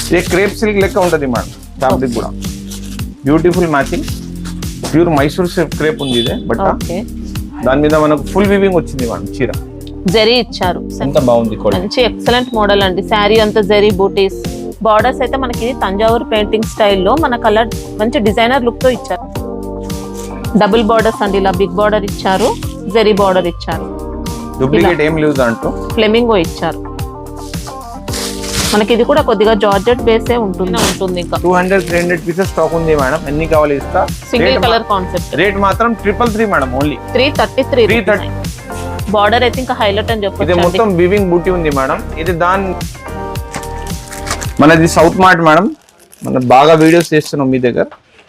ఇది crepe silk లెక్క ఉంటది మేడం. ఫ్యాబ్రిక్ కూడా beautiful matching. Pure Mysore silk crepe ఉంది ఇదే బట్ దాని మీద మనకు ఫుల్ వీవింగ్ వచ్చింది మేడం. చీర జరీ ఇచ్చారు, ఎంత బాగుంది. మంచి ఎక్సలెంట్ మోడల్ అండి. శారీ అంతా జరీ బూటీస్. బార్డర్స్ అయితే మనకి తంజావూరు పెయింటింగ్ స్టైల్లో మన కలర్ మంచి డిజైనర్ లుక్ తో ఇచ్చారు. డబుల్ బార్డర్స్ అండి, ఇలా బిగ్ బార్డర్ ఇచ్చారు, జరీ బార్డర్ ఇచ్చారు. డూప్లికేట్ ఏం లేదు దాంట్లో. ఫ్లెమింగో ఇచ్చారు. మనకి ఇది కూడా కొద్దిగా జార్జెట్ బేసే ఉంటుంది. ఇంకా 200-300 పీసెస్ స్టాక్ ఉంది మేడం. ఎన్ని కావాలి ఇస్తా. Single colour concept. రేట్ మాత్రం 333 మేడం. ఓన్లీ 333. బార్డర్ అయితే ఇంకా హైలైట్ అని చెప్పొచ్చు. ఇది మొత్తం వీవింగ్ బూటీ ఉంది మేడం. ఇది మనది సౌత్ మార్ట్ మేడం. మనం బాగా వీడియోస్ చేస్తున్నాం మీ దగ్గర.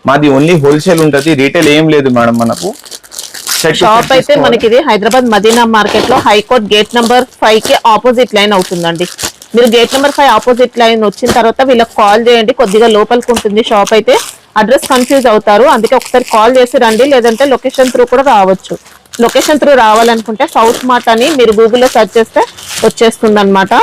మాది ఓన్లీ హోల్సేల్ ఉంటది, రీటైల్ ఏం లేదు మేడం. మనకు షాప్ అయితే మనకి ఇది హైదరాబాద్ మదీనా మార్కెట్ లో హైకోర్ట్ గేట్ నెంబర్ 5 కి ఆపోజిట్ లైన్ అవుతుందండి. మీరు గేట్ నెంబర్ 5 ఆపోజిట్ లైన్ వచ్చిన తర్వాత వీళ్ళకి కాల్ చేయండి. కొద్దిగా లోపలికి ఉంటుంది షాప్ అయితే. అడ్రస్ కన్ఫ్యూజ్ అవుతారు, అందుకే ఒకసారి కాల్ చేసి రండి. లేదంటే లొకేషన్ త్రూ కూడా రావచ్చు. లొకేషన్ త్రూ రావాలనుకుంటే సౌత్ మార్ట్ అని మీరు గూగుల్లో సెర్చ్ చేస్తే వచ్చేస్తుంది అనమాట.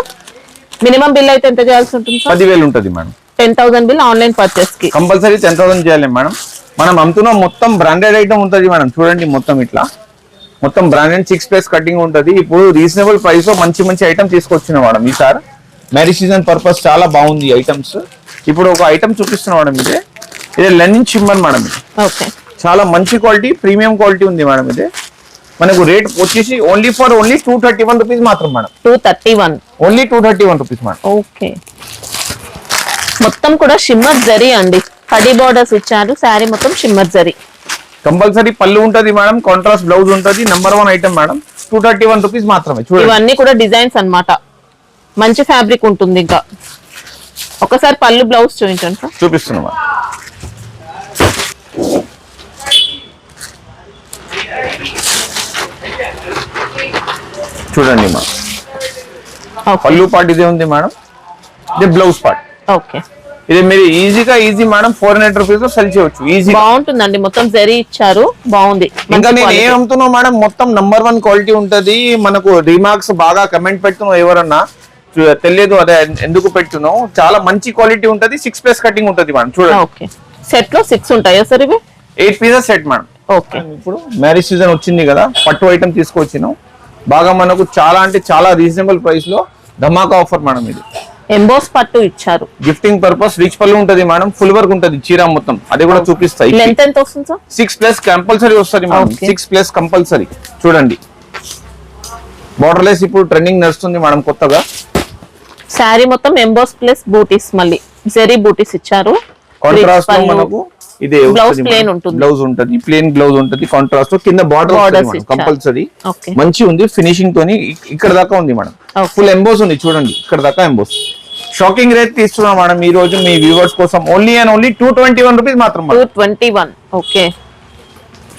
మినిమం బిల్ అయితే ఎంత చేయాల్సి ఉంటుంది? 10,000 ఉంటుంది మేడం. 10,000 బిల్ ఆన్లైన్ పర్చేస్ కి. కంపల్సరీ 10,000 చేయాలి మేడం. మనం అమ్ముతున్నాం మొత్తం బ్రాండెడ్ ఐటమ్ ఉంటుంది మేడం. చూడండి మొత్తం ఇట్లా మొత్తం బ్రాండెడ్ 6 ప్లేస్ కటింగ్ ఉంటుంది. ఇప్పుడు రీజనబుల్ ప్రైస్ లో మంచి మంచి ఐటమ్ తీసుకొచ్చిన మేడం. ఈసారి మ్యారేజ్ సీజన్ పర్పస్ చాలా బాగుంది ఐటమ్స్. ఇప్పుడు ఒక ఐటమ్ చూపిస్తున్నా మేడం. ఇది లెనిన్ షిమ్మర్ మేడం. ఓకే, చాలా మంచి క్వాలిటీ, ప్రీమియం క్వాలిటీ ఉంది మేడం. ఇది మనకు రేట్ వచ్చేసి ఓన్లీ 231 రూపీస్ మాత్రం madam. 231 only 231 rupees madam. Okay, మొత్తం కూడా షిమ్మర్ జరీ అండి. కడి బోర్డర్స్ ఇచ్చారు. శారీ మొత్తం షిమ్మర్ జరీ. కంపల్సరీ పళ్ళు ఉంటది మేడం, కాంట్రాస్ట్ బ్లౌజ్ ఉంటది. Number 1 item madam. 231 రూపీస్ మాత్రమే. చూడండి ఇవన్నీ కూడా డిజైన్స్ అన్నమాట. మంచి ఫ్యాబ్రిక్ ఉంటుంది. ఇంకా ఒకసారి పళ్ళు బ్లౌజ్ చూపించండి సార్. చూపిస్తున్నా. చూడండి మా పళ్ళు పార్ట్ ఇదే ఉంది మేడం. ఇది బ్లౌజ్ పార్ట్. ఓకే, ఇది మీరు ఈజీ మేడం 400 రూపీస్ లో సెల్ చేయవచ్చు. ఈజీ బాగుంటుందండి. మొత్తం జరీ ఇచ్చారు, బాగుంది. ఇంకా నేను ఏం అమ్ముతున్నా మేడం, మొత్తం నంబర్ 1 క్వాలిటీ ఉంటది. మనకు రిమార్క్స్ బాగా కమెంట్ పెడుతున్నావు ఎవరన్నా, తెలియదు అదే ఎందుకు పెడుతున్నావు. చాలా మంచి క్వాలిటీ ఉంటది. 6 ప్లేస్ కటింగ్ ఉంటది మేడం. చూడండి. ఓకే, సెట్ లో 6 ఉంటాయా సార్? ఇవి 8 పీసెస్ సెట్ మేడం. ఓకే, ఇప్పుడు మ్యారేజ్ సీజన్ వచ్చింది కదా, పట్టు ఐటమ్ తీసుకొచ్చినాం. బాగా మనకు చాలా అంటే చాలా రీజనబుల్ ప్రైస్ లో ధమాకా ఆఫర్ మేడం. ఇది ఎంబోస్ పట్టు ఇచ్చారు. గిఫ్టింగ్ పర్పస్ రిచ్ పళ్ళు ఉంటది మేడం. ఫుల్ వర్క్ ఉంటది చీర మొత్తం. అది కూడా చూపిస్తాయి. లెంత్ ఎంత వస్తుంది సార్? 6 ప్లస్ కంపల్సరీ వస్తుంది మేడం. 6 plus compulsory. చూడండి బోర్డర్లెస్ ఇప్పుడు ట్రెండింగ్ నడుస్తుంది మేడం కొత్తగా. శారీ మొత్తం ఎంబోస్ ప్లస్ బూటీస్, మళ్ళీ జరీ బూటీస్ ఇచ్చారు. కాంట్రాస్ట్ లో మనకు ఇది బ్లౌజ్ ప్లేన్ ఉంటుంది. బ్లౌజ్ ఉంటది, ప్లేన్ బ్లౌజ్ ఉంటది. కాంట్రాస్ట్ లో కింద బార్డర్ కంపల్సరీ మంచి ఉంది. ఫినిషింగ్ తోని ఇక్కడ దాకా ఉంది మేడం. ఫుల్ ఎంబోస్ ఉంది. చూడండి ఇక్కడ దాకా ఎంబోస్. షాకింగ్ రేట్ తీస్తున్నాం మేడం ఈ రోజు మీ వ్యూవర్స్ కోసం. ఓన్లీ అండ్ ఓన్లీ 221 రూపీస్ మాత్రం. 221. ఓకే,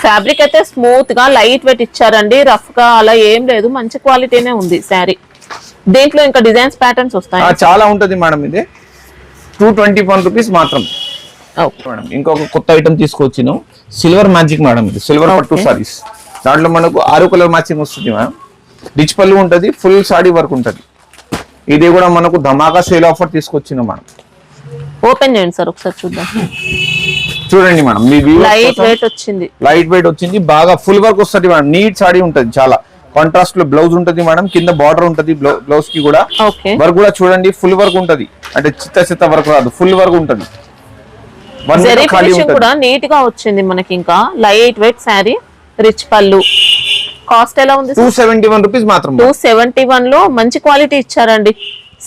ఫ్యాబ్రిక్ అయితే స్మూత్ గా లైట్ వెయిట్ ఇచ్చారండి. రఫ్ గా అలా ఏం లేదు, మంచి క్వాలిటీనే ఉంది శారీ. దీంట్లో ఇంకా డిజైన్స్ ప్యాటర్న్స్ వస్తాయి. చాలా ఉంటది మేడం. ఇది 221 రూపీస్ మాత్రం మేడం. ఇంకొక కొత్త ఐటమ్ తీసుకొచ్చినాం. Silver magic madam. ఇది సిల్వర్ పట్టు సారీస్. దాంట్లో మనకు 6 కలర్ మ్యాచింగ్ వస్తుంది మేడం. రిచ్ పళ్ళు ఉంటది, ఫుల్ సాడీ వర్క్ ఉంటది. ఇది కూడా మనకు ధమాకా సేల్ ఆఫర్ తీసుకొచ్చినాం మేడం. ఓపెన్ చేయండి సార్ ఒకసారి చూద్దాం. చూడండి మేడం, మీ లైట్ వెయిట్ వచ్చింది. లైట్ వెయిట్ వచ్చింది. బాగా ఫుల్ వర్క్ వస్తుంది మేడం. నీట్ సాడీ ఉంటది. చాలా కాంట్రాస్ట్ లో బ్లౌజ్ ఉంటది మేడం. కింద బార్డర్ ఉంటది బ్లౌజ్ కి కూడా. వర్క్ కూడా చూడండి ఫుల్ వర్క్ ఉంటది. అంటే చిత్త వర్క్ రాదు, ఫుల్ వర్క్ ఉంటది. కూడా నీట్ గా వచ్చింది మనకి. ఇంకా లైట్ వెయిట్ శారీ, రిచ్ పళ్ళు. కాస్ట్ ఎలా ఉంది? 271 రూపీస్ మాత్రం. 271 లో మంచి క్వాలిటీ ఇచ్చారండి.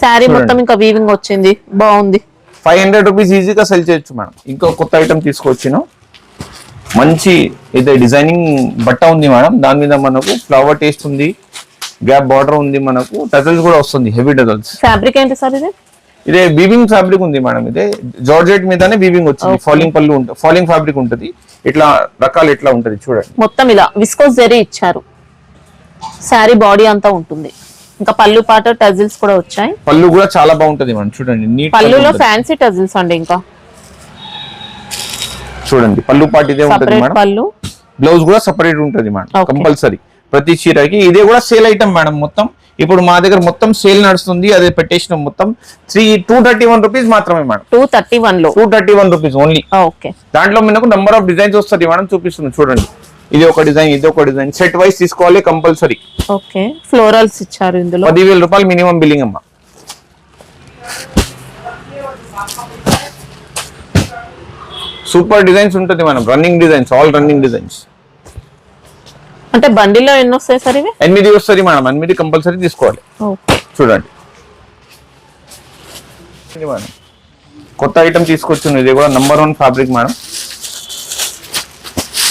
శారీ మొత్తం ఇంకా వీవింగ్ వచ్చింది, బాగుంది. 500 రూపీస్ ఈజీగా సెల్ చేయొచ్చు మేడం. ఇంకో కొత్త ఐటమ్ తీసుకొచ్చినాం. మంచి ఇది డిజైనింగ్ బట్ట ఉంది మేడం. దాని మీద మనకు ఫ్లవర్ టేస్ట్ ఉంది, గ్యాప్ బార్డర్ ఉంది, మనకు టజల్స్ కూడా వస్తుంది. Heavy tassels. ఫ్యాబ్రిక్ ఏంటి సార్ ఇది? ఇదే వీవింగ్ ఫ్యాబ్రిక్ ఉంది మేడం. ఇదే జార్జెట్ మీదనే వీవింగ్ వచ్చింది. ఫాలింగ్ పళ్ళు ఉంటుంది, ఫాలింగ్ ఫ్యాబ్రిక్ ఉంటది. ఇట్లా రకాలు ఇట్లా ఉంటది. చూడండి మొత్తం ఇలా విస్కోస్ జరీ ఇచ్చారు. శారీ బాడీ అంతా ఉంటుంది. ఇంకా పళ్ళు పాట టజిల్స్ కూడా వచ్చాయి. పళ్ళు కూడా చాలా బాగుంటది మేడం. చూడండి నీట్ పళ్ళులో ఫ్యాన్సీ టజిల్స్ అండి. ఇంకా చూడండి పళ్ళు పాట ఇదే ఉంటది మేడం. పళ్ళు బ్లౌజ్ కూడా సెపరేట్ ఉంటది మేడం. కంపల్సరీ ప్రతి చీరకి. ఇదే కూడా సేల్ ఐటమ్ మేడం. మొత్తం ఇప్పుడు మా దగ్గర మొత్తం సేల్ నడుస్తుంది, అదే పెట్టేసినాం. మొత్తం 231 రూపీస్ మాత్రమే మేడం. 231 లో 231 రూపీస్ ఓన్లీ. ఓకే. దాంట్లో మనకు నంబర్ ఆఫ్ డిజైన్స్ వస్తుంది మేడం, చూపిస్తున్నాం చూడండి. ఇది ఒక డిజైన్, ఇది ఒక డిజైన్, సెట్ వైస్ తీసుకోవాలి కంపల్సరీ. ఓకే, ఫ్లోరల్స్ ఇచ్చారు ఇందులో. 10,000 రూపాయలు మినిమం బిల్లింగ్ అమ్మా. సూపర్ డిజైన్స్ ఉంటుంది మనం, running designs, all running designs. అంటే బండిలో ఎన్ని వస్తాయి సార్ ఇవి? 8 వస్తుంది మేడం, 8 కంపల్సరీ తీసుకోవాలి. చూడండి ఇది మేడం కొత్త ఐటమ్ తీసుకొచ్చింది, ఇది కూడా నంబర్ 1 ఫ్యాబ్రిక్ మేడం.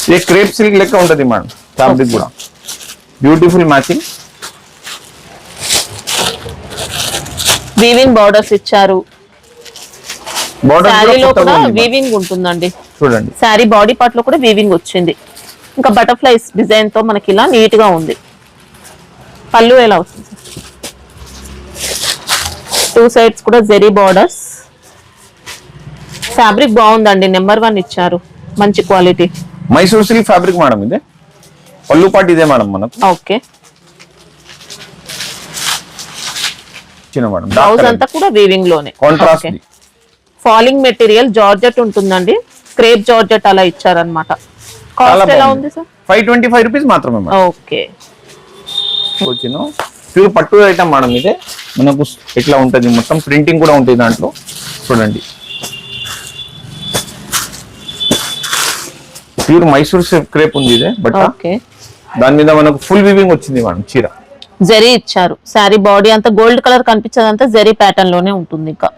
ఇది క్రేప్ సిల్క్ లెక్క ఉంటుంది మేడం ఫ్యాబ్రిక్ కూడా, బ్యూటిఫుల్ మ్యాచింగ్. వీవింగ్ బార్డర్స్ ఇచ్చారు, శారీలో కూడా వీవింగ్ ఉంటుందండి. చూడండి శారీ బాడీ పార్ట్ లో కూడా వీవింగ్ వచ్చింది. ఇంకా బటర్ఫ్లైస్ డిజైన్ తో మనకి ఇలా నీట్ గా ఉంది. పళ్ళు ఎలా వస్తుంది? 2 సైడ్స్ కూడా జెరీ బార్డర్స్. ఫ్యాబ్రిక్ బాగుందండి, నెంబర్ 1 ఇచ్చారు, మంచి quality. Mysore silk fabric madam ఇది. పళ్ళు పాటు ఇదే మేడం మనకు. ఓకే. మేడం బ్లౌజ్ అంతా కూడా వీవింగ్ లోనే. కాంట్రాస్ట్ ఫాలింగ్ మెటీరియల్ జార్జెట్ ఉంటుందండి, క్రేప్ జార్జెట్ అలా ఇచ్చారనమాట. కాస్ట్ ఎలా ఉంది సార్? 525 రూపీస్ మాత్రమే మేడం. ఓకే. వచ్చిన ప్యూర్ పట్టు ఐటమ్ మేడం ఇదే. మనకు ఇట్లా ఉంటుంది, మొత్తం ప్రింటింగ్ కూడా ఉంటుంది దాంట్లో. చూడండి ప్యూర్ మైసూర్ క్రేప్ ఉంది ఇదే బట్. దాని మీద మనకు ఫుల్ వీవింగ్ వచ్చింది మేడం చీర. జరీ ఇచ్చారు, శారీ బాడీ అంతా గోల్డ్ కలర్ కనిపించదంతా జరీ ప్యాటర్న్ లోనే ఉంటుంది. ఇంకా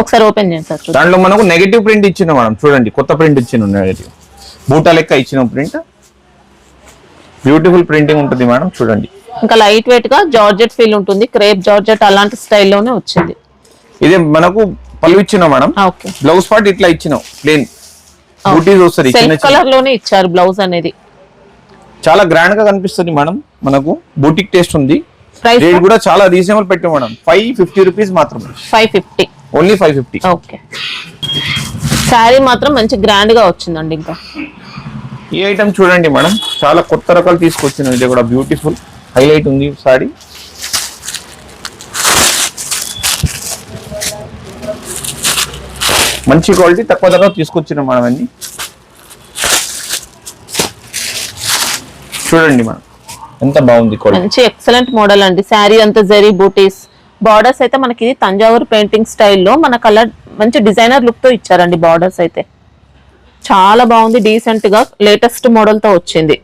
ఒకసారి ఓపెన్ చేయండి. దాంట్లో మనకు నెగటివ్ ప్రింట్ ఇచ్చిన మేడం, చూడండి కొత్త ప్రింట్ ఇచ్చిన, నెగటివ్ బూటా లెక్క ఇచ్చిన ప్రింట్. బ్యూటిఫుల్ ప్రింటింగ్ ఉంటుంది మేడం, చూడండి. ఇంకా లైట్ వెయిట్ గా జార్జెట్ ఫీల్ ఉంటుంది, క్రేప్ జార్జెట్ అలాంటి స్టైల్లోనే వచ్చింది. ఇదే మనకు పళ్ళు ఇచ్చిన మేడం. బ్లౌజ్ పార్ట్ ఇట్లా ఇచ్చిన ప్లేన్ బూటీస్ వస్తుంది, సెల్ఫ్ కలర్ లోనే ఇచ్చారు బ్లౌజ్ అనేది. చాలా గ్రాండ్ గా కనిపిస్తుంది మేడం, మనకు బూటిక్ టేస్ట్ ఉంది. రేట్ కూడా చాలా రీజనబుల్ పెట్టాం మేడం, 550 రూపీస్ మాత్రమే. 550 ఓన్లీ 550. ఓకే. శారీ మాత్రం మంచి గ్రాండ్ గా వచ్చిందండి. ఇంకా ఈ ఐటమ్ చూడండి మేడం, చాలా కొత్త రకాలు తీసుకొచ్చిన, ఇది కూడా బ్యూటిఫుల్ హైలైట్ ఉంది సారీ. మంచి క్వాలిటీ, తక్కువ ధర తీసుకొచ్చినాం మనం అన్ని. చూడండి మేడం ఎంత బాగుంది క్వాలిటీ, మంచి ఎక్సలెంట్ మోడల్ అండి. శారీ అంతా జరీ బూటీస్, బార్డర్స్ అయితే మనకి ఇది తంజావూరు పెయింటింగ్ స్టైల్లో మన కలర్ మంచి డిజైనర్ లుక్ తో ఇచ్చారండి. బార్డర్స్ అయితే చాలా బాగుంది, డీసెంట్ గా లేటెస్ట్ మోడల్ తో వచ్చింది.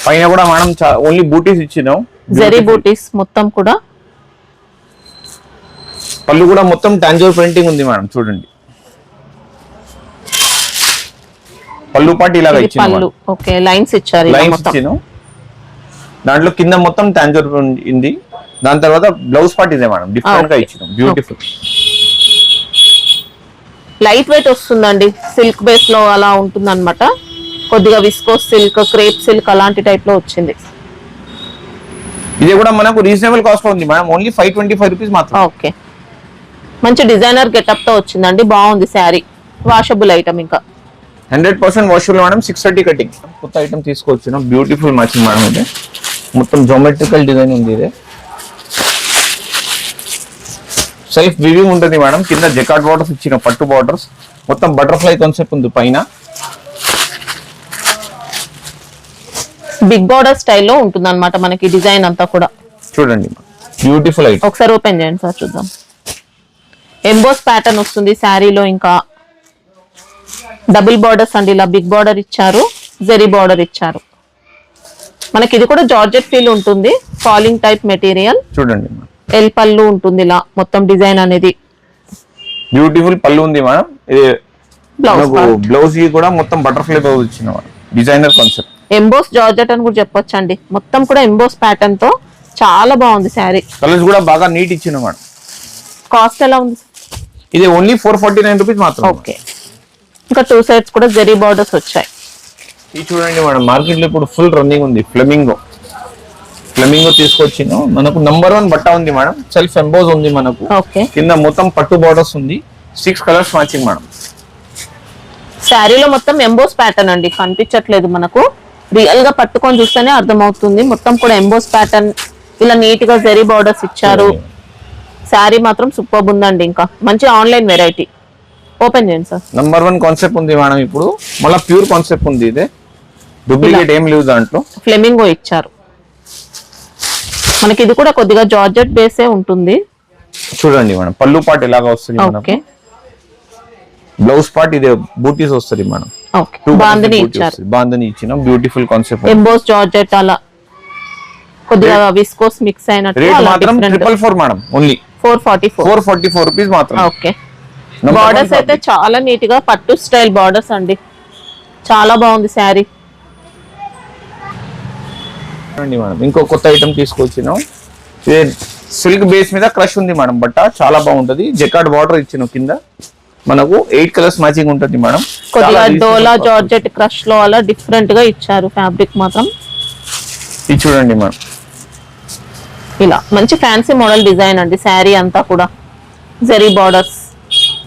పైన కూడా మనం ఓన్లీ బూటీస్ ఇచ్చినాం, జరీ బూటీస్ మొత్తం కూడా. పళ్ళు కూడా మొత్తం తంజావూరు పెయింటింగ్ ఉంది మేడం, చూడండి. పళ్ళు పాటు ఇలా పళ్ళు ఓకే, లైన్స్ ఇచ్చారు, లైన్స్ ఇచ్చాను. దాంట్లో కింద మొత్తం తంజావూరు ఉంది. దాని తర్వాత బ్లౌజ్ పార్ట్ ఇదే మేడం, డిఫరెంట్ గా ఇచ్చినాం, బ్యూటిఫుల్. లైట్ వెయిట్ వస్తుందండి, సిల్క్ బేస్ లో అలా ఉంటుంది అనమాట. కొద్దిగా విస్కోస్ సిల్క్, క్రేప్ సిల్క్ అలాంటి టైప్ లో వచ్చింది. ఇది కూడా మనకు రీజనబుల్ కాస్ట్ ఉంది మేడం, ఓన్లీ 525 రూపీస్ మాత్రం. ఓకే, మంచి డిజైనర్ గెటప్ తో వచ్చిందండి, బాగుంది శారీ. వాషబుల్ ఐటమ్, ఇంకా 100% వాషబుల్ మేడం. 630 కటింగ్. కొత్త ఐటమ్ తీసుకొచ్చినాం, బ్యూటిఫుల్ మ్యాచింగ్ మేడం. ఇది మొత్తం జోమెట్రికల్ డిజైన్ ఉంది. ఇదే సెల్ఫ్ వీవింగ్ ఉంటుంది మేడం. కింద జకార్డ్ బార్డర్స్ ఇచ్చిన, పట్టు బార్డర్స్, మొత్తం బటర్ఫ్లై కాన్సెప్ట్ ఉంది పైన. బిగ్ బార్డర్ స్టైల్లో ఉంటుంది అనమాట మనకి డిజైన్ అంతా కూడా. చూడండి బ్యూటిఫుల్ ఐటమ్. ఒకసారి ఓపెన్ చేయండి సార్, చూద్దాం. ఎంబోస్ ప్యాటర్న్ వస్తుంది శారీలో. ఇంకా డబుల్ బార్డర్స్ అండి, ఇలా బిగ్ బార్డర్ ఇచ్చారు, జెరీ బార్డర్ ఇచ్చారు. మనకి ఇది కూడా జార్జెట్ ఫీల్ ఉంటుంది, ఫాలింగ్ టైప్ మెటీరియల్. చూడండి ఎల్ పళ్ళు ఉంటుంది, ఇలా మొత్తం డిజైన్ అనేది. బ్యూటిఫుల్ పళ్ళు ఉంది మేడం. ఇది బ్లౌజ్ కూడా మొత్తం బటర్ఫ్లై బ్లౌజ్ ఇచ్చిన డిజైనర్ కాన్సెప్ట్. ఎంబోస్ జార్జెట్ అని కూడా చెప్పొచ్చు అండి, మొత్తం కూడా ఎంబోస్ ప్యాటర్న్ తో చాలా బాగుంది శారీ. కలర్స్ కూడా బాగా నీట్ ఇచ్చిన మేడం. కాస్ట్ ఎలా ఉంది? ఇది ఓన్లీ 449 రూపీస్ మాత్రం. ఓకే. ఇంకా 2 సైడ్స్ కూడా జెరీ బార్డర్స్ వచ్చాయి. ఇది చూడండి మేడం, మార్కెట్ లో ఇప్పుడు ఫుల్ రన్నింగ్ ఉంది. ఫ్లెమింగో తీసుకొచ్చిన, మనకు నంబర్ 1 బట్ట ఉంది మేడం. సెల్ఫ్ ఎంబోజ్ ఉంది మనకు. కింద మొత్తం పట్టు బార్డర్స్ ఉంది, 6 కలర్స్ మ్యాచింగ్ మేడం. శారీలో మొత్తం ఎంబోస్ ప్యాటర్న్ అండి, కనిపించట్లేదు మనకు. రియల్ గా పట్టుకొని చూస్తేనే అర్థమవుతుంది. మొత్తం కూడా ఎంబోస్ ప్యాటర్న్, ఇలా నీట్ గా జరీ బార్డర్స్ ఇచ్చారు. శారీ మాత్రం సూపర్ ఉందండి. ఇంకా మంచి ఆన్లైన్ వెరైటీ. ఓపెన్ చేయండి సార్. నంబర్ 1 కాన్సెప్ట్ ఉంది మేడం. ఇప్పుడు మళ్ళీ ప్యూర్ కాన్సెప్ట్ ఉంది. ఇదే డూప్లికేట్ ఏం లేదు దాంట్లో. ఫ్లెమింగో ఇచ్చారు మనకి. ఇది కూడా కొద్దిగా జార్జెట్ బేసే ఉంటుంది. చూడండి మేడం పళ్ళు పార్ట్ ఎలాగా వస్తుంది. ఓకే బ్లౌజ్ పార్ట్ ఇదే బూటీస్ వస్తుంది మేడం. ఓకే బాందని ఇచ్చారు. బాందని ఇచ్చిన బ్యూటిఫుల్ కాన్సెప్ట్. ఎంబోస్ జార్జెట్ అలా కొద్దిగా విస్కోస్ మిక్స్ అయినట్టు. రేట్ మాత్రం 444 మేడం. ఓన్లీ 444 రూపీస్ మాత్రం. ఓకే బార్డర్స్ అయితే చాలా నీట్ గా పట్టు స్టైల్ బార్డర్స్ అండి. చాలా బాగుంది శారీ. మేడం ఇంకో కొత్త ఐటమ్ తీసుకొచ్చినాం. సిల్క్ బేస్ మీద క్రష్ ఉంది మేడం. బట్ట చాలా బాగుంటది. జెకార్డ్ బార్డర్ ఇచ్చిన కింద మనకు 8 కలర్స్ మ్యాచింగ్ ఉంటుంది మేడం. కొద్దిగా డోలా జార్జెట్ క్రష్ లో అలా డిఫరెంట్ గా ఇచ్చారు. ఫ్యాబ్రిక్ మాత్రం ఇది చూడండి మేడం. ఇలా మంచి ఫ్యాన్సీ మోడల్ డిజైన్ అండి. శారీ అంతా కూడా జరీ బార్డర్స్.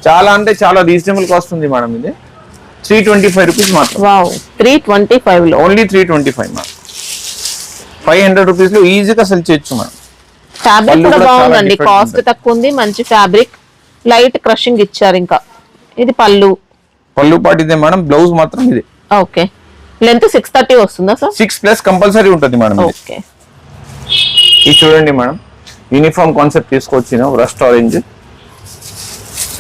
చాలా అంటే చాలా రీజనబుల్ కాస్ట్ ఉంది మేడం. ఇది 325 రూపీస్ మాత్రం. వావ్ 325 లో ఓన్లీ 325 మేడం. 500 రూపీస్ లో ఈజీగా సెల్ చేయొచ్చు మేడం. ఫ్యాబ్రిక్ కూడా బాగుందండి. కాస్ట్ తక్కువ ఉంది. మంచి ఫ్యాబ్రిక్. లైట్ క్రషింగ్ ఇచ్చారు. ఇంకా ఇది పళ్ళు పాటు ఇదే మేడం. బ్లౌజ్ మాత్రం ఇది. ఓకే లెంత్ 630 వస్తుందా సార్? 6+ కంపల్సరీ ఉంటుంది మేడం. ఓకే ఇది చూడండి మేడం. యూనిఫామ్ కాన్సెప్ట్ తీసుకొచ్చిన rust orange.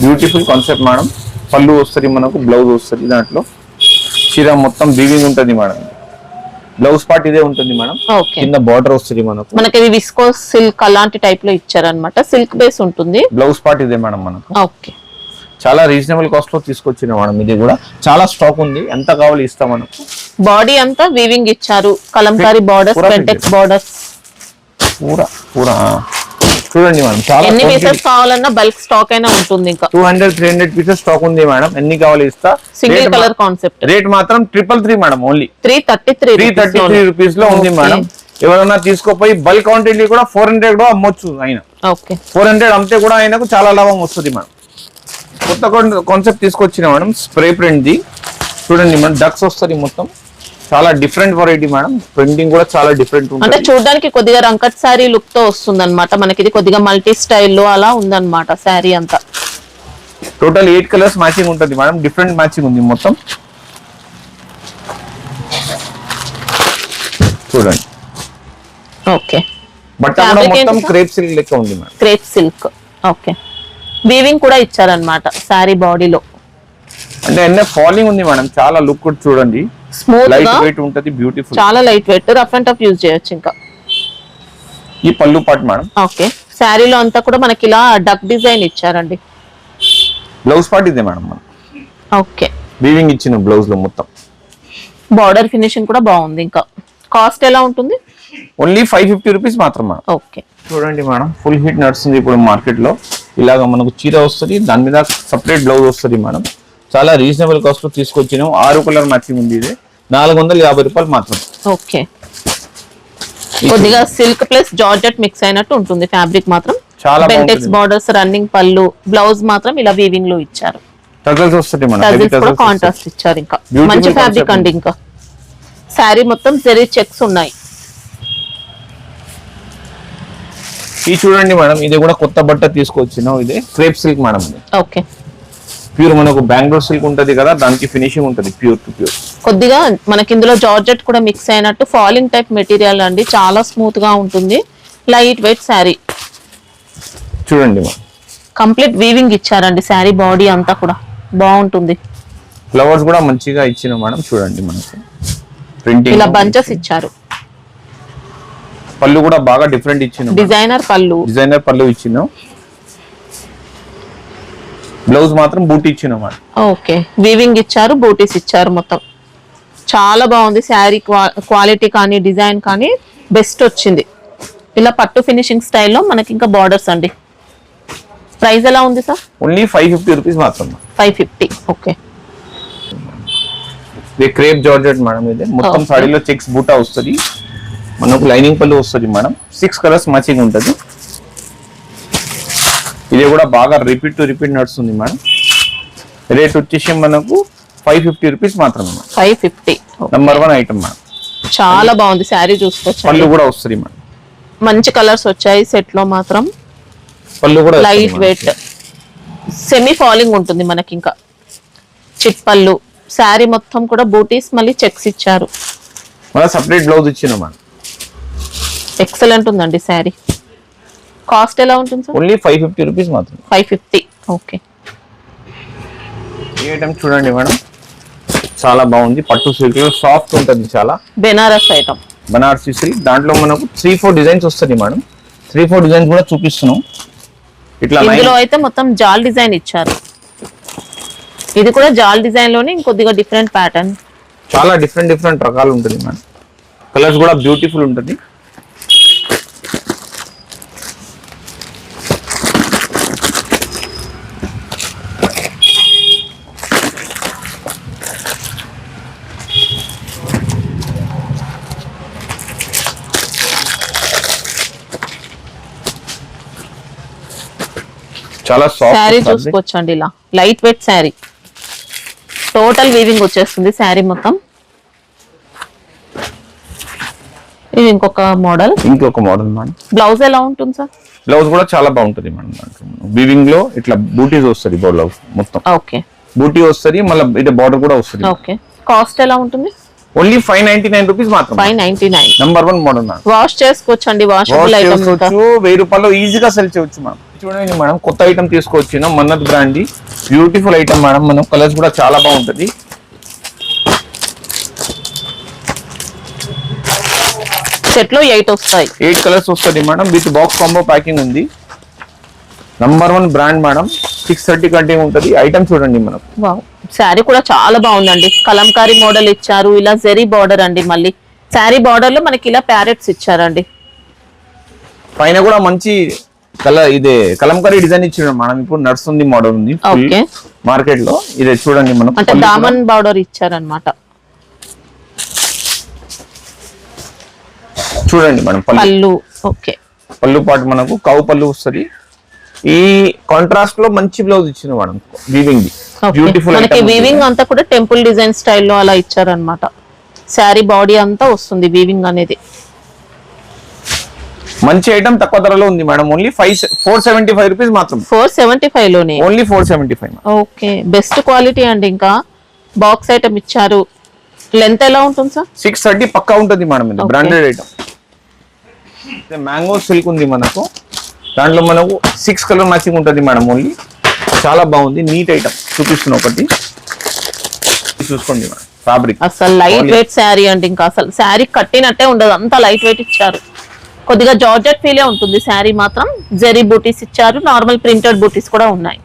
Beautiful concept madam. పళ్ళు వస్తుంది మనకు, బ్లౌజ్ వస్తుంది. దాంట్లో చీర మొత్తం వీవింగ్ ఉంటుంది మేడం. బ్లౌజ్ పార్ట్ ఇదే ఉంటుంది మేడం. కింద బార్డర్ వస్తుంది మనకి ఇది విస్కోస్ సిల్క్ అలాంటి టైప్ లో ఇచ్చారన్నమాట. సిల్క్ బేస్ ఉంటుంది. బ్లౌజ్ పార్ట్ ఇదే మేడం మనకు. ఓకే చాలా రీజనబుల్ కాస్ట్ లో తీసుకొచ్చిన మేడం. ఇది కూడా చాలా స్టాక్ ఉంది. ఎంత కావాలి ఇస్తాం మనకు. బాడీ అంతా వీవింగ్ ఇచ్చారు. కలంకారీ బార్డర్స్, పెంటెక్స్ బార్డర్స్ పూరా చూడండి మేడం. చాలా ఎన్ని పీసెస్ కావాలన్నా బల్క్ స్టాక్ అయినా ఉంటుంది. ఇంకా 200-300 పీసెస్ స్టాక్ ఉంది మేడం. ఎన్ని కావాలి ఇస్తా. Single colour concept. రేట్ మాత్రం 333 మేడం. ఓన్లీ 333 రూపీస్ లో ఉంది మేడం. ఎవరైనా తీసుకోపోయి బల్క్ క్వాంటిటీ కూడా 400 కూడా అమ్మొచ్చు. ఆయన 400 అమ్మితే కూడా ఆయనకు చాలా లాభం వస్తుంది మేడం. కొత్త కాన్సెప్ట్ తీసుకొచ్చిన మేడం. స్ప్రే ప్రింట్ ది చూడండి మేడం. డక్స్ వస్తుంది మొత్తం. చాలా డిఫరెంట్ వెరైటీ మేడం. ప్రింటింగ్ కూడా చాలా డిఫరెంట్ ఉంటుంది. అంటే చూడడానికి కొద్దిగా రంకట్ శారీ లుక్ తో వస్తుంది అనమాట. మనకి ఇది కొద్దిగా మల్టీ స్టైల్లో అలా ఉందన్నమాట శారీ అంతా. టోటల్ 8 కలర్స్ మ్యాచింగ్ ఉంటుంది మేడం. డిఫరెంట్ మ్యాచింగ్ ఉంది మొత్తం. చూడండి. ఓకే బట్ మొత్తం క్రేప్ సిల్క్ లెక్క ఉంది madam. Crepe silk. Okay weaving కూడా ఇచ్చారన్నమాట శారీ బాడీలో. అంటే ఎన్నో ఫాలింగ్ ఉంది మేడం. చాలా లుక్ కూడా చూడండి. స్మూత్ లైట్ వెయిట్ ఉంటది. బ్యూటిఫుల్. చాలా light weight. Rough and tough use చేయొచ్చు. ఇంకా ఈ పళ్ళు పార్ట్ మేడం. ఓకే శారీలో అంతా కూడా మనకి ఇలా డక్ డిజైన్ ఇచ్చారండి. బ్లౌజ్ పార్ట్ ఇదే మేడం. ఓకే వీవింగ్ ఇచ్చిన బ్లౌజ్ లో మొత్తం. బార్డర్ ఫినిషింగ్ కూడా బాగుంది. ఇంకా కాస్ట్ ఎలా ఉంటుంది? ఓన్లీ 550 రూపీస్ మాత్రం మేడం. ఓకే చూడండి మేడం. ఫుల్ హిట్ నడుస్తుంది ఇప్పుడు మార్కెట్ లో. ఇలాగ మనకు చీర వస్తుంది. దాని మీద సపరేట్ బ్లౌజ్ వస్తుంది మేడం. చాలా రీజనబుల్ కాస్ట్ లో తీసుకొచ్చినాం. 6 కలర్ మ్యాచింగ్ ఉంది. ఇది 450 రూపాయలు మాత్రం. ఓకే కొద్దిగా సిల్క్ ప్లస్ జార్జెట్ మిక్స్ అయినట్టు ఉంటుంది ఫ్యాబ్రిక్ మాత్రం. చాలా పెంటెక్స్ బార్డర్స్, రన్నింగ్ పళ్ళు, బ్లౌజ్ మాత్రం ఇలా వీవింగ్ లో ఇచ్చారు. టజల్స్ వస్తుంది మేడం. టజల్స్ కూడా కాంట్రాస్ట్ ఇచ్చారు. ఇంకా మంచి ఫ్యాబ్రిక్ అండి. ఇంకా శారీ మొత్తం జరీ చెక్స్ ఉన్నాయి. ఇది చూడండి మేడం. ఇది కూడా కొత్త బట్ట తీసుకొచ్చినాం. ఇది crepe silk madam. Okay pure మనకు బెంగళూరు సిల్క్ ఉంటది కదా, దానికి ఫినిషింగ్ ఉంటది ప్యూర్ టు ప్యూర్. కొద్దిగా మనకి ఇందులో జార్జెట్ కూడా మిక్స్ అయినట్టు ఫాలింగ్ టైప్ మెటీరియల్ అండి. చాలా స్మూత్ గా ఉంటుంది. Light weight sari. చూడండి కంప్లీట్ వీవింగ్ ఇచ్చారండి. శారీ బాడీ అంతా కూడా బాగుంటుంది. ఫ్లవర్స్ కూడా మంచిగా ఇచ్చిన మేడం. చూడండి మనకు ప్రింటింగ్ ఇలా బంచెస్ ఇచ్చారు. పళ్ళు కూడా బాగా డిఫరెంట్ ఇచ్చిన. డిజైనర్ పళ్ళు ఇచ్చిన. బ్లౌజ్ మాత్రం బూటీ ఇచ్చిన మేడం. ఓకే వీవింగ్ ఇచ్చారు, బూటీస్ ఇచ్చారు. మొత్తం చాలా బాగుంది. శారీ క్వాలిటీ కానీ డిజైన్ కానీ బెస్ట్ వచ్చింది. ఇలా పట్టు ఫినిషింగ్ స్టైల్లో మనకి ఇంకా బార్డర్స్ అండి. ప్రైస్ ఎలా ఉంది సార్? ఓన్లీ 550 రూపీస్ మాత్రం. 550. ఓకే ఇది క్రేప్ జార్జెట్ మేడం. ఇది మొత్తం సాడీలో చెక్స్ బూటా వస్తుంది మనకు. లైనింగ్ పళ్ళు వస్తుంది మేడం. 6 కలర్స్ మ్యాచింగ్ ఉంటుంది. ఇది కూడా బాగా రిపీట్ నడుస్తుంది మేడం. రేట్ వచ్చేసి మనకు 550 రూపీస్ మాత్రమే. 550 నంబర్ 1 ఐటమ్ మేడం. చాలా బాగుంది శారీ. చూసుకోవచ్చు. పళ్ళు కూడా వస్తుంది మేడం. మంచి కలర్స్ వచ్చాయి సెట్ లో మాత్రం. పళ్ళు కూడా లైట్ వెయిట్ సెమీ ఫాలింగ్ ఉంటుంది మనకి. ఇంకా చిట్ పళ్ళు. శారీ మొత్తం కూడా బూటీస్ మళ్ళీ చెక్స్ ఇచ్చారు. మళ్ళీ సపరేట్ బ్లౌజ్ ఇచ్చినాం మనం. ఎక్సలెంట్ ఉందండి శారీ. కాస్ట్ ఎలా ఉంటుంది సార్? ఓన్లీ 550 రూపీస్ మాత్రం. 550. ఓకే. ఈ ఐటమ్ చూడండి మేడం, చాలా బాగుంది. పట్టు సిల్క్ సాఫ్ట్ ఉంటుంది చాలా. బెనారస్ ఐటమ్. బనారసి సిల్క్. దాంట్లో మనకు 3-4 డిజైన్స్ వస్తుంది మేడం. 3-4 డిజైన్స్ కూడా చూపిస్తున్నాం. ఇట్లా ఇందులో అయితే మొత్తం జాల్ డిజైన్ ఇచ్చారు. ఇది కూడా జాల్ డిజైన్ లోనే ఇంకొద్దిగా డిఫరెంట్ ప్యాటర్న్. చాలా డిఫరెంట్ రకాలు ఉంటుంది మేడం. కలర్స్ కూడా బ్యూటిఫుల్ ఉంటుంది. చాలా సాఫ్ట్ శారీ చూసుకోవచ్చండి. ఇలా light weight sari. Total weaving వచ్చేస్తుంది శారీ మొత్తం. ఇది ఇంకొక మోడల్ మేడం. బ్లౌజ్ ఎలా ఉంటుంది సార్? బ్లౌజ్ కూడా చాలా బాగుంటుంది మేడం. దాంట్లో వీవింగ్ లో ఇట్లా బూటీస్ వస్తుంది. బ్లౌజ్ మొత్తం ఓకే బూటీ వస్తుంది. మళ్ళీ ఇటు బార్డర్ కూడా వస్తుంది. ఓకే. కాస్ట్ ఎలా ఉంటుంది? ఓన్లీ 599 రూపీస్ మాత్రం. 599. Number 1 model madam. వాష్ చేసుకోవచ్చండి. Washable item. 1000 రూపాయలు ఈజీగా సెల్ చేయొచ్చు మేడం. చూడండి మేడం, కొత్త ఐటమ్ తీసుకొచ్చిన Mannat brand. Beautiful item madam. మనం కలర్స్ కూడా చాలా బాగుంటది. సెట్ లో 8 వస్తాయి. 8 కలర్స్ వస్తుంది madam. With box combo packing ఉంది. Number 1 brand madam. 630 కంటే ఉంటది. ఐటమ్ చూడండి మనం. వావ్, శారీ కూడా చాలా బాగుందండి. కలంకారీ మోడల్ ఇచ్చారు. ఇలా జెరీ బార్డర్ అండి. మళ్ళీ శారీ బార్డర్ లో మనకి ఇలా ప్యారెట్స్ ఇచ్చారండి. పైన కూడా మంచి కలర్ ఇదే కలంకారీ డిజైన్ ఇచ్చారు మనం. ఇప్పుడు నడుస్తుంది మోడల్ ఉంది మార్కెట్ లో. ఇదే చూడండి మనం. అంటే దామన్ బార్డర్ ఇచ్చారనమాట. చూడండి మనం పళ్ళు. ఓకే. పళ్ళు పాటు మనకు కౌ పళ్ళు వస్తుంది. ఈ కాంట్రాస్ట్ లో మంచి బ్లౌజ్ ఇచ్చిన మేడం. Weaving beautiful. మనకి వీవింగ్ అంతా కూడా టెంపుల్ డిజైన్ స్టైల్లో అలా ఇచ్చారనమాట. శారీ బాడీ అంతా వస్తుంది వీవింగ్ అనేది. మంచి ఐటమ్ తక్కువ ధరలో ఉంది మేడం. ఓన్లీ 475 రూపీస్ మాత్రం. 475 లోనే. ఓన్లీ 475. ఓకే. బెస్ట్ క్వాలిటీ అండి. ఇంకా బాక్స్ ఐటమ్ ఇచ్చారు. లెంత్ ఎలా ఉంటుంది సార్? 630 పక్కా ఉంటుంది మేడం. ఇది బ్రాండెడ్ ఐటమ్. మ్యాంగో సిల్క్ ఉంది మనకు. దాంట్లో మనకు 6 కలర్ మ్యాచింగ్ ఉంటుంది మేడం. ఓన్లీ చాలా బాగుంది. నీట్ ఐటమ్ చూపిస్తున్నా ఒకటి. చూసుకోండి మేడం. ఫ్యాబ్రిక్ అసలు లైట్ వెయిట్ శారీ అండి. ఇంకా అసలు శారీ కట్టినట్టే ఉండదు. అంత లైట్ వెయిట్ ఇచ్చారు. కొద్దిగా జార్జెట్ ఫీలే ఉంటుంది శారీ మాత్రం. జెరీ బూటీస్ ఇచ్చారు. నార్మల్ ప్రింటెడ్ బూటీస్ కూడా ఉన్నాయి.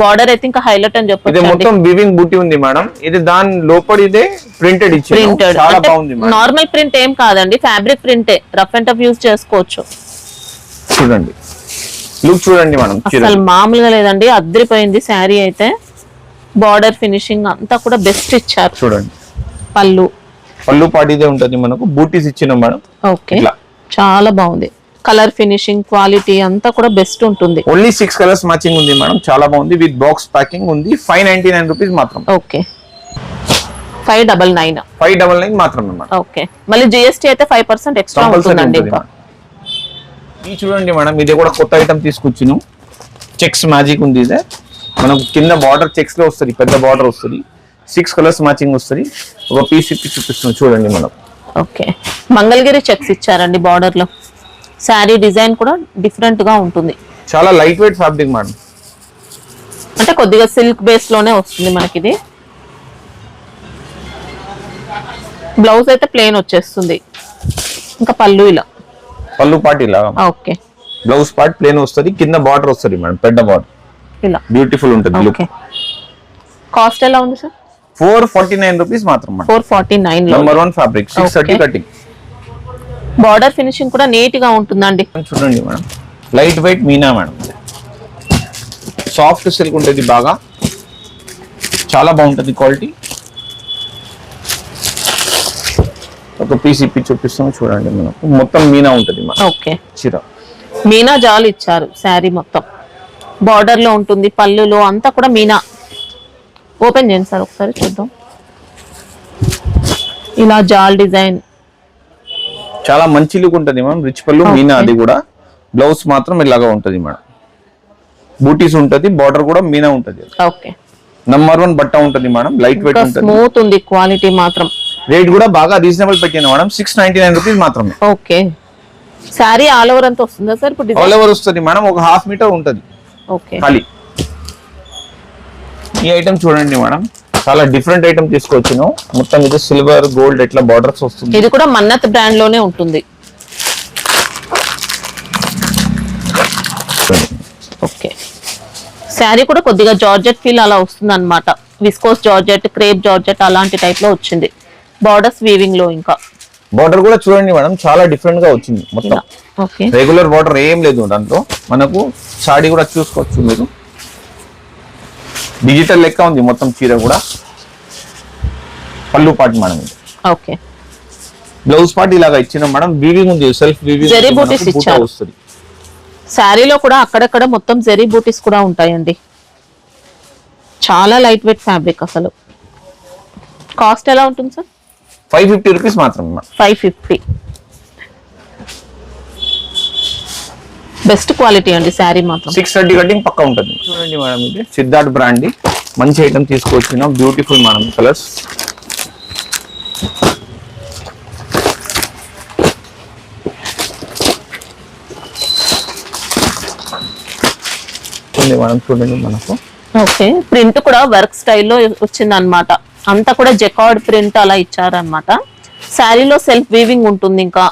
బార్డర్ అయితే ఇంకా హైలైట్ అని చెప్పొచ్చు. ఇది మొత్తం వీవింగ్ బూటీ ఉంది మేడం. ఇది దాని లోపల ఇదే ప్రింటెడ్ ఇచ్చారు. ప్రింటెడ్ చాలా బాగుంది మేడం. నార్మల్ ప్రింట్ ఏం కాదండి. ఫ్యాబ్రిక్ ప్రింటే. రఫ్ అండ్ టఫ్ యూజ్ చేసుకోవచ్చు. చూడండి లుక్ చూడండి మేడం. అసలు మామూలుగా లేదండి. అద్రిపోయింది శారీ అయితే. బార్డర్ ఫినిషింగ్ అంతా కూడా బెస్ట్ ఇచ్చారు. చూడండి పళ్ళు పాటు ఇదే ఉంటుంది మనకు. బూటీస్ ఇచ్చిన మేడం. ఓకే. చాలా బాగుంది. కలర్ ఫినిషింగ్ క్వాలిటీ అంతా కూడా బెస్ట్ ఉంటుంది. ఓన్లీ 6 కలర్స్ మ్యాచింగ్ ఉంది మేడం. చాలా బాగుంది. విత్ బాక్స్ ప్యాకింగ్ ఉంది. 599 రూపీస్ మాత్రం. ఓకే. 599 మాత్రం మేడం. ఓకే. మళ్ళీ జిఎస్టీ అయితే 5% ఎక్స్ట్రా ఉంటుందండి. ఇంకా ఇది చూడండి మేడం. ఇది కూడా కొత్త ఐటమ్ తీసుకొచ్చినాం. చెక్స్ మ్యాజిక్ ఉంది. ఇదే మనకు కింద బార్డర్ చెక్స్ లో వస్తుంది. పెద్ద బార్డర్ వస్తుంది. 6 కలర్స్ మ్యాచింగ్ వస్తుంది. ఒక పీస్ ఇప్పి చూపిస్తున్నాం చూడండి మనం. ఓకే. మంగళగిరి చెక్స్ ఇచ్చారండి బార్డర్ లో. శారీ డిజైన్ కూడా డిఫరెంట్ గా ఉంటుంది. చాలా లైట్ వెయిట్ ఫ్యాబ్రిక్ మేడం. అంటే కొద్దిగా సిల్క్ బేస్ లోనే వస్తుంది మనకి ఇది. బ్లౌజ్ అయితే ప్లెయిన్ వచ్చేస్తుంది. ఇంకా పళ్ళు ఇలా. పళ్ళు పాటు ఇలా. ఓకే. బ్లౌజ్ పార్ట్ ప్లెయిన్ వస్తుంది. కింద బార్డర్ వస్తుంది మేడం. పెద్ద బార్డర్ ఇలా బ్యూటిఫుల్ ఉంటుంది. లుక్. కాస్ట్ ఎలా ఉంది సార్? 449 రూపీస్ మాత్రం. 449 number 1 fabric. 630 cutting. Border finishing కూడా నీట్ గా ఉంటుందండి. చూడండి madam. Light weight Meena madam. Soft silk ఉంటుంది బాగా. చాలా బాగుంటుంది క్వాలిటీ. ఒక పీస్ ఇప్పి చూపిస్తాం చూడండి మనం. మొత్తం మీనా ఉంటుంది. ఓకే. చీర మీనా జాల్ ఇచ్చారు. శారీ మొత్తం బార్డర్ లో ఉంటుంది. పళ్ళులో అంతా కూడా మీనా. ఓపెన్ చేయండి సార్ ఒకసారి చూద్దాం. ఇలా జాల్ డిజైన్. చాలా మంచి లుక్ ఉంటది మేడం. రిచ్ పళ్ళు మీనా, అది కూడా బ్లౌజ్ మాత్రం ఇలాగా ఉంటది మేడం. బూటీస్ ఉంటది, బార్డర్ కూడా మీనా ఉంటది. ఓకే, నంబర్ 1 బట్ట ఉంటది మేడం. లైట్ వెయిట్ ఉంటది, స్మూత్ ఉంది, క్వాలిటీ మాత్రం. రేట్ కూడా బాగా రీజనబుల్ పెట్టింది మేడం. 699 రూపీస్ మాత్రమే. ఓకే, సారీ ఆల్ ఓవర్ అంతా వస్తుందా సార్? ఇప్పుడు ఆల్ ఓవర్ వస్తుంది మేడం. ఒక హాఫ్ మీటర్ ఉంటది ఓకే ఖాళీ. ఈ ఐటమ్ చూడండి మేడం, చాలా డిఫరెంట్ ఐటమ్ తీసుకొచ్చాను. మొత్తం ఇది సిల్వర్ గోల్డ్ ఇట్లా బార్డర్స్ వస్తుంది. ఇది కూడా మన్నత్ బ్రాండ్ లోనే ఉంటుంది. ఓకే, శారీ కూడా కొద్దిగా జార్జెట్ ఫీల్ అలా వస్తుంది అనమాట. విస్కోస్ జార్జెట్, క్రేప్ జార్జెట్ అలాంటి టైప్ లో వచ్చింది. బార్డర్స్ వీవింగ్ లో, ఇంకా బార్డర్ కూడా చూడండి మేడం, చాలా డిఫరెంట్ గా వచ్చింది. మొత్తం ఓకే, రెగ్యులర్ బార్డర్ ఏం లేదు దాంట్లో. మనకు సాడీ కూడా చూసుకోవచ్చు మీరు, డిజిటల్ లెక్క ఉంది మొత్తం చీర కూడా. పళ్ళు పాటు మేడం ఇది. ఓకే, బ్లౌజ్ పార్ట్ ఇలాగా ఇచ్చిన మేడం. వీవింగ్ ఉంది, సెల్ఫ్ వీవింగ్ జరీ బూటీస్ ఇచ్చారు. వస్తుంది. శారీలో కూడా అక్కడక్కడ మొత్తం జరీ బూటీస్ కూడా ఉంటాయండి. చాలా లైట్ వెయిట్ ఫ్యాబ్రిక్ అసలు. కాస్ట్ ఎలా ఉంటుంది సార్? 550 రూపీస్ మాత్రమే మేడం. 550. బెస్ట్ క్వాలిటీ అండి శారీ మాత్రం. 630 కటింగ్ పక్కా ఉంటుంది. చూడండి మేడం, ఇది సిద్ధార్థ్ బ్రాండ్ మంచి ఐటమ్ తీసుకొచ్చిన. Beautiful madam colours. మేడం చూడండి మనకు. ఓకే, ప్రింట్ కూడా వర్క్ స్టైల్లో వచ్చింది అనమాట. అంతా కూడా జెకార్డ్ ప్రింట్ అలా ఇచ్చారనమాట. శారీలో సెల్ఫ్ వీవింగ్ ఉంటుంది, ఇంకా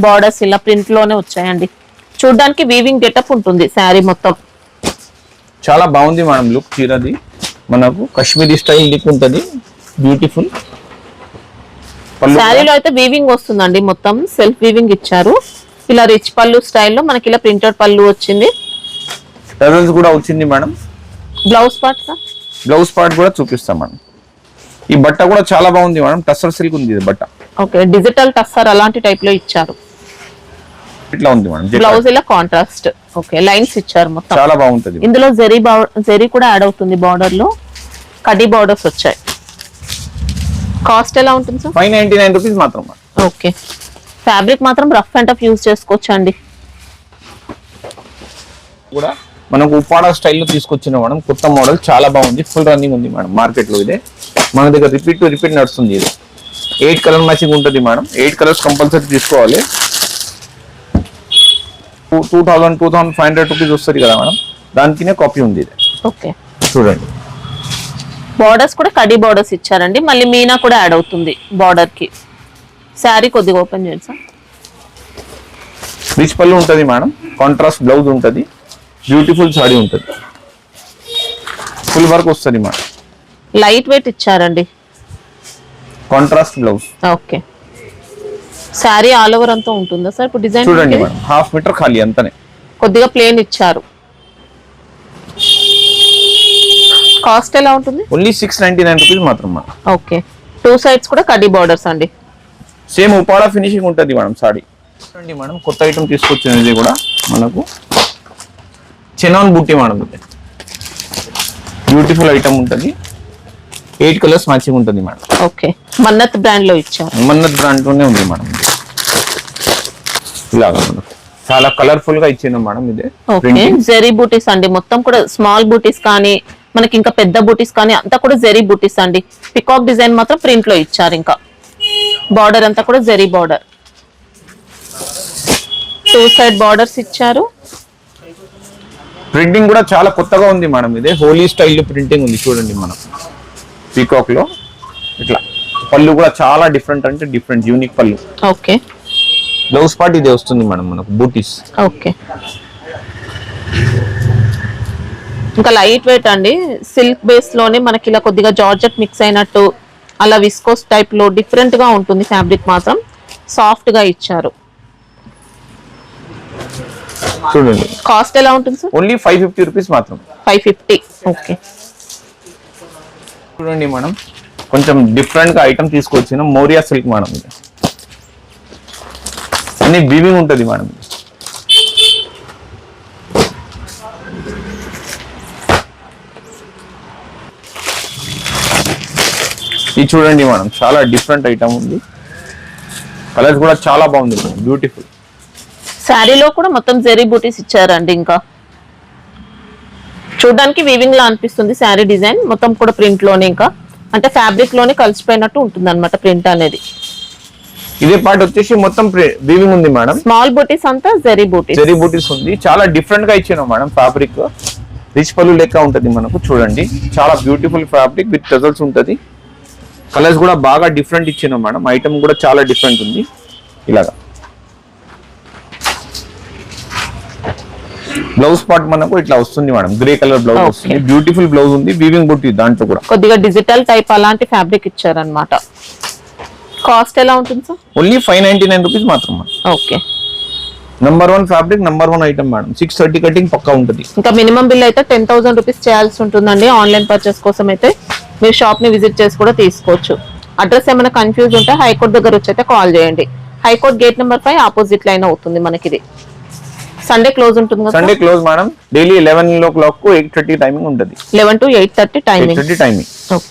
బార్డర్స్ ఇలా ప్రింట్ లోనే వచ్చాయండి. చూడ్డానికి వీవింగ్ గెటప్ ఉంటుంది శారీ మొత్తం. చాలా బాగుంది మేడం లుక్ చీరది. మనకు కాశ్మీరీ స్టైల్ లుక్ ఉంటుంది, బ్యూటిఫుల్. శారీలో అయితే వీవింగ్ వస్తుందండి, మొత్తం సెల్ఫ్ వీవింగ్ ఇచ్చారు. ఇలా రిచ్ పళ్ళు స్టైల్లో మనకి ఇలా ప్రింటెడ్ పళ్ళు వచ్చింది. టెరల్స్ కూడా వచ్చింది madam. Blouse part sir? Blouse part కూడా చూపిస్తాం మేడం. ఈ బట్ట కూడా చాలా బాగుంది మేడం. టస్సర్ సిల్క్ ఉంది ఇది బట్ట. ఓకే, డిజిటల్ టస్సర్ అలాంటి టైప్ లో ఇచ్చారు. ఇట్లా ఉంది మేడం. బ్లౌజ్ ఇలా కాంట్రాస్ట్. ఓకే, లైన్స్ ఇచ్చారు మొత్తం. చాలా బాగుంటది. ఇందులో జరీ కూడా యాడ్ అవుతుంది. బార్డర్ లో కడ్డీ బార్డర్స్ వచ్చాయి. కాస్ట్ ఎలా ఉంటుంది సార్? 599 రూపీస్ మాత్రం. ఓకే, ఫ్యాబ్రిక్ మాత్రం రఫ్ అండ్ టఫ్ యూజ్ చేసుకోవచ్చు అండి. కూడా మనకు ఉప్పాడ స్టైల్లో తీసుకొచ్చిన మేడం. కొత్త మోడల్ చాలా బాగుంది. ఫుల్ రన్నింగ్ ఉంది మేడం మార్కెట్ లో. ఇదే మన దగ్గర రిపీట్ టు రిపీట్ నడుస్తుంది. ఇది 8 కలర్ మ్యాచింగ్ ఉంటుంది మేడం. 8 కలర్స్ కంపల్సరీ తీసుకోవాలి. 2500 రూపీస్ వస్తుంది కదా మేడం, దానికినే కాపీ ఉంది ఇది. ఓకే, చూడండి. బార్డర్స్ కూడా కడ్డీ బార్డర్స్ ఇచ్చారండి. మళ్ళీ మీనా కూడా యాడ్ అవుతుంది బార్డర్ కి. శారీ కొద్దిగా ఓపెన్ చేయండి సార్. రిచ్ పళ్ళు ఉంటుంది మేడం. కాంట్రాస్ట్ బ్లౌజ్ ఉంటుంది. బ్యూటిఫుల్ సాడీ ఉంటుంది. ఫుల్ వర్క్ వస్తుంది మేడం. లైట్ వెయిట్ ఇచ్చారండి. Contrast blouse. Okay, sari all over అంతా ఉంటుందా సార్? ఇప్పుడు డిజైన్ చూడండి మేడం, హాఫ్ మీటర్ ఖాళీ అంతనే. కొద్దిగా ప్లేన్ ఇచ్చారు. కాస్ట్ ఎలా ఉంటుంది? ఓన్లీ 699 రూపీస్ మాత్రం మేడం. ఓకే, 2 సైడ్స్ కూడా కడ్డీ బార్డర్స్ అండి. సేమ్ ఉపాడా ఫినిషింగ్ ఉంటుంది మేడం సాడీ. చూడండి మేడం, కొత్త ఐటమ్ తీసుకొచ్చినది కూడా మనకు. చెనాన్ బూటీ మేడం. బ్యూటిఫుల్ ఐటమ్ ఉంటుంది. 8 కలర్స్ మ్యాచింగ్ ఉంటుంది మేడం. ఓకే, మన్నత్ బ్రాండ్ లో ఇచ్చారు. మన్నత్ బ్రాండ్ లోనే ఉంది మేడం. ఇలాగా మనకు చాలా కలర్ఫుల్ గా ఇచ్చింది మేడం. ఇదే ఓకే, జెరీ బూటీస్ అండి. మొత్తం కూడా స్మాల్ బూటీస్ కానీ మనకి ఇంకా పెద్ద బూటీస్ కానీ అంతా కూడా జెరీ బూటీస్ అండి. పికాక్ డిజైన్ మాత్రం ప్రింట్ లో ఇచ్చారు. ఇంకా బార్డర్ అంతా కూడా జెరీ బార్డర్. 2 సైడ్ బార్డర్స్ ఇచ్చారు. ప్రింటింగ్ కూడా చాలా కొత్తగా ఉంది మేడం. ఇదే హోలీ స్టైల్ ప్రింటింగ్ ఉంది చూడండి మనం. పీకాక్ లో ఇట్లా పళ్ళు కూడా చాలా డిఫరెంట్, అంటే డిఫరెంట్ యూనిక్ పళ్ళు. ఓకే, బ్లౌజ్ పార్ట్ ఇదే వస్తుంది మేడం మనకు. బూటీస్. ఓకే, ఇంకా లైట్ వెయిట్ అండి. సిల్క్ బేస్ లోనే మనకి ఇలా కొద్దిగా జార్జెట్ మిక్స్ అయినట్టు అలా విస్కోస్ టైప్ లో డిఫరెంట్ గా ఉంటుంది. ఫ్యాబ్రిక్ మాత్రం సాఫ్ట్ గా ఇచ్చారు. చూడండి. కాస్ట్ ఎలా ఉంటుంది సార్? ఓన్లీ 550 రూపీస్ మాత్రం. 550. ఓకే, చూడండి మేడం, కొంచెం డిఫరెంట్ గా ఐటమ్ తీసుకొచ్చిన మోరియా సిల్క్ మేడం. ఇది అన్ని వీవింగ్ ఉంటుంది మేడం. ఇది చూడండి మేడం, చాలా డిఫరెంట్ ఐటమ్ ఉంది. కలర్స్ కూడా చాలా బాగుంది మేడం, బ్యూటిఫుల్. శారీలో కూడా మొత్తం జెరీ బూటీస్ ఇచ్చారండి. ఇంకా చూడడానికి వీవింగ్ లా అనిపిస్తుంది శారీ డిజైన్ మొత్తం కూడా ప్రింట్ లోనే, ఇంకా అంటే ఫ్యాబ్రిక్ లోనే కలిసిపోయినట్టు ఉంటుంది అనమాట ప్రింట్ అనేది. ఇదే పార్ట్ వచ్చేసి మొత్తం వీవింగ్ ఉంది మేడం. స్మాల్ బూటీస్ అంతా జెరీ బూటీస్ ఉంది. చాలా డిఫరెంట్ గా ఇచ్చాను మేడం. ఫ్యాబ్రిక్ రిచ్ పళ్ళు లెక్క ఉంటది మనకు. చూడండి చాలా బ్యూటిఫుల్ ఫ్యాబ్రిక్ విత్ టజల్స్ ఉంటది. కలర్స్ కూడా బాగా డిఫరెంట్ ఇచ్చాను మేడం. ఐటమ్ కూడా చాలా డిఫరెంట్ ఉంది. ఇలాగా బ్లౌజ్ పార్ట్ మనకు ఇట్లా వస్తుంది మేడం. గ్రే కలర్ బ్లౌజ్ వస్తుంది. బ్యూటిఫుల్ బ్లౌజ్ ఉంది. వీవింగ్ బుట్టి దాంట్లో కూడా కొద్దిగా డిజిటల్ టైప్ అలాంటి ఫ్యాబ్రిక్ ఇచ్చారనమాట. కాస్ట్ ఎలా ఉంటుంది సార్? ఓన్లీ 599 రూపీస్ మాత్రం. Okay. Number 1 fabric, number 1 item madam. 630 cutting పక్కా ఉంటుంది. ఇంకా మినిమం బిల్ అయితే 10,000 రూపీస్ చేయాల్సి ఉంటుందండి. ఆన్లైన్ పర్చేస్ కోసం అయితే మీరు షాప్ ని విజిట్ చేసి కూడా తీసుకోవచ్చు. అడ్రస్ ఏమైనా కన్ఫ్యూజ్ ఉంటే హైకోర్ట్ దగ్గర వచ్చి అయితే కాల్ చేయండి. High court gate number 5 opposite line అవుతుంది మనకి. ఇది సండే క్లోజ్ ఉంటుంది కదా? Sunday close madam. Daily 11 o'clock 8:30 timing ఉంటుంది. 11 to 8:30 టైమింగ్. ఓకే.